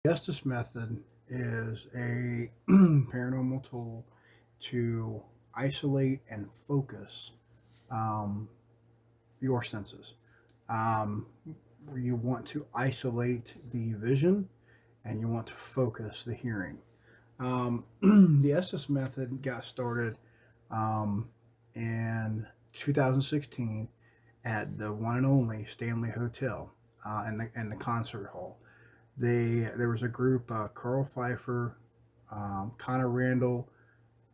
The Estes method is a paranormal tool to isolate and focus um, your senses. Um, you want to isolate the vision and you want to focus the hearing. The Estes method got started um, in 2016 at the one and only Stanley Hotel in the concert hall. There was a group, Carl Pfeiffer, Connor Randall,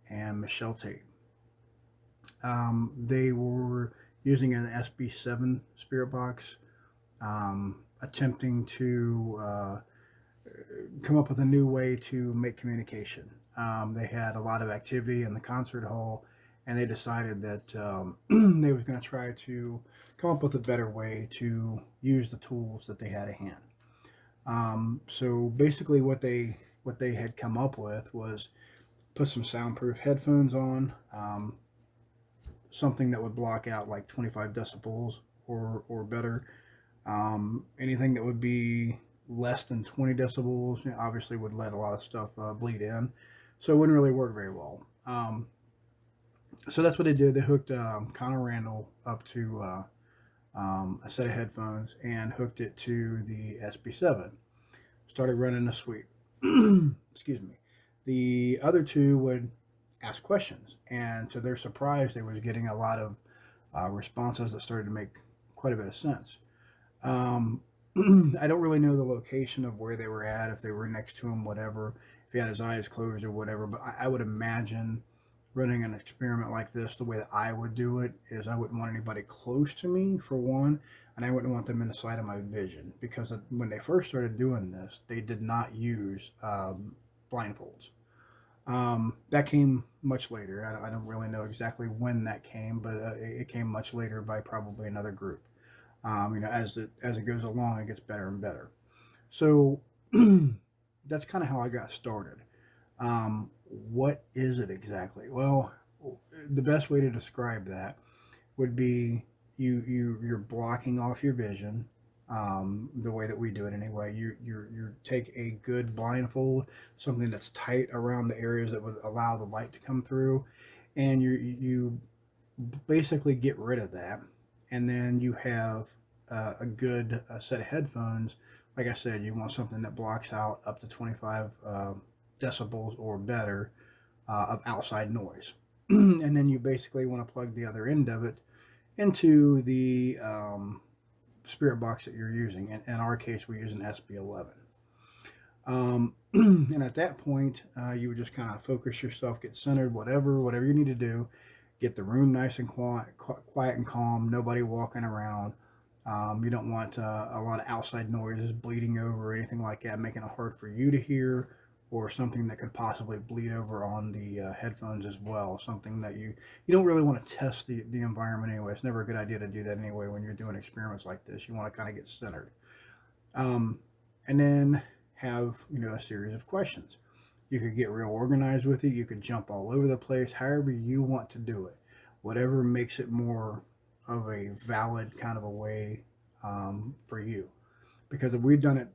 and Michelle Tate. They were using an SB7 spirit box, attempting to come up with a new way to make communication. They had a lot of activity in the concert hall, and they decided that they was going to try to come up with a better way to use the tools that they had at hand. So basically, what they had come up with was put some soundproof headphones on, something that would block out like 25 decibels or better. Anything that would be less than 20 decibels, obviously would let a lot of stuff bleed in, so it wouldn't really work very well. So that's what they did. They hooked Connor Randall up to a set of headphones and hooked it to the SB7. Started running a sweep. Excuse me. The other two would ask questions, and to their surprise, they was getting a lot of responses that started to make quite a bit of sense. Um, I don't really know the location of where they were at, if they were next to him, whatever, if he had his eyes closed or whatever. But I would imagine running an experiment like this, the way that I would do it is I wouldn't want anybody close to me, for one, and I wouldn't want them in the sight of my vision because when they first started doing this, they did not use blindfolds. That came much later. I don't really know exactly when that came, but it came much later by probably another group. As it goes along, it gets better and better. So that's kind of how I got started. What is it exactly? Well, the best way to describe that would be you're blocking off your vision. The way that we do it anyway, you take a good blindfold, something that's tight around the areas that would allow the light to come through, and you basically get rid of that, and then you have a good set of headphones. Like I said, you want something that blocks out up to 25 decibels or better of outside noise. And then you basically want to plug the other end of it into the spirit box that you're using. In our case, we use an SB11. And at that point, you would just kind of focus yourself, get centered, whatever you need to do, get the room nice and quiet and calm, nobody walking around. You don't want a lot of outside noises bleeding over or anything like that, making it hard for you to hear, or something that could possibly bleed over on the headphones as well. Something that you don't really want to test the environment anyway. It's never a good idea to do that anyway when you're doing experiments like this. You want to kind of get centered, um, and then have a series of questions. You could get real organized with it. You could jump all over the place, however you want to do it. Whatever makes it more of a valid kind of a way for you. Because we've done it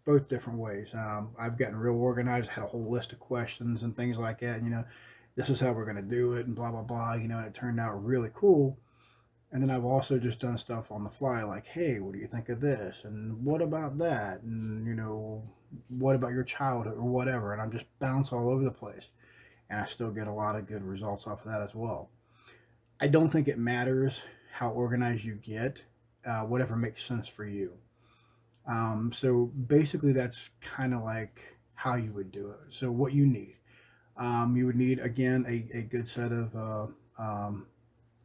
both different ways. I've gotten real organized, had a whole list of questions and things like that. This is how we're going to do it, and blah blah blah. And it turned out really cool. And then I've also just done stuff on the fly, like, hey, what do you think of this? And what about that? And what about your childhood or whatever? And I'm just bounce all over the place, and I still get a lot of good results off of that as well. I don't think it matters how organized you get, whatever makes sense for you. So basically, that's kind of like how you would do it. So what you need, you would need again a good set of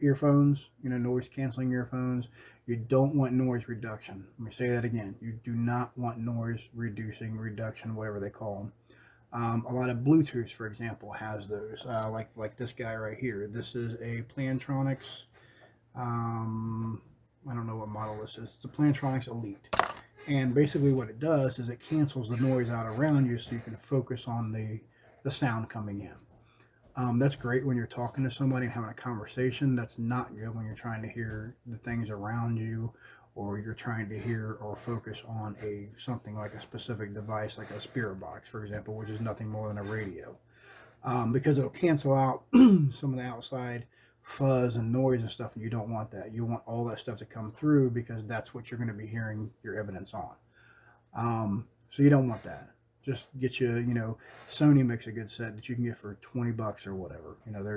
earphones, noise canceling earphones. You don't want noise reduction. Let me say that again. You do not want noise reduction, whatever they call them. A lot of Bluetooth, for example, has those. Like this guy right here. This is a Plantronics. Um, I don't know what model this is. It's a Plantronics Elite. And basically, what it does is it cancels the noise out around you, so you can focus on the sound coming in. That's great when you're talking to somebody and having a conversation. That's not good when you're trying to hear the things around you, or you're trying to hear or focus on a something like a specific device, like a spirit box, for example, which is nothing more than a radio, because it'll cancel out some of the outside fuzz and noise and stuff, and you don't want that. You want all that stuff to come through because that's what you're going to be hearing your evidence on. So you don't want that. Just get you, Sony makes a good set that you can get for $20 or whatever.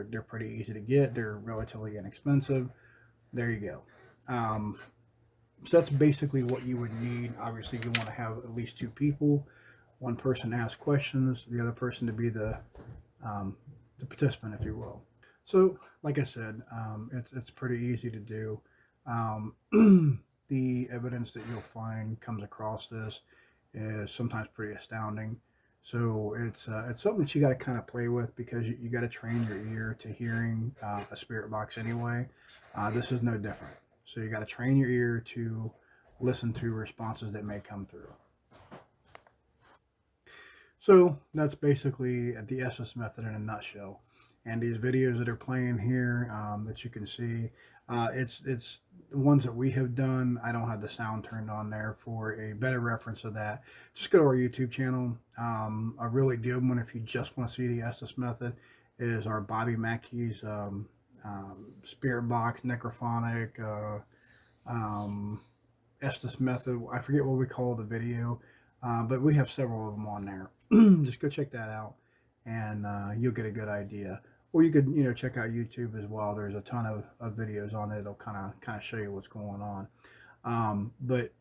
They're pretty easy to get. They're relatively inexpensive. There you go. Um, so that's basically what you would need. Obviously, you want to have at least two people. One person to ask questions, the other person to be um, the participant, if you will. So, like I said, it's pretty easy to do. Um, the evidence that you'll find comes across this is sometimes pretty astounding. So it's something that you got to kind of play with because you got to train your ear to hearing a spirit box anyway. This is no different. So you got to train your ear to listen to responses that may come through. So that's basically the Estes method in a nutshell. And these videos that are playing here that you can see, it's the ones that we have done. I don't have the sound turned on there for a better reference of that. Just go to our YouTube channel. A really good one if you just want to see the Estes method is our Bobby Mackey's Spirit Box Necrophonic Estes method. I forget what we call the video, but we have several of them on there. Just go check that out, and you'll get a good idea. Or you could, check out YouTube as well. There's a ton of videos on it. It'll kind of show you what's going on. But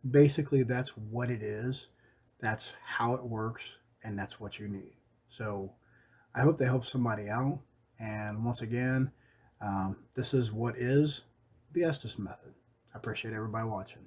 basically, that's what it is. That's how it works, and that's what you need. So I hope they help somebody out. And once again, this is what is the Estes method. I appreciate everybody watching.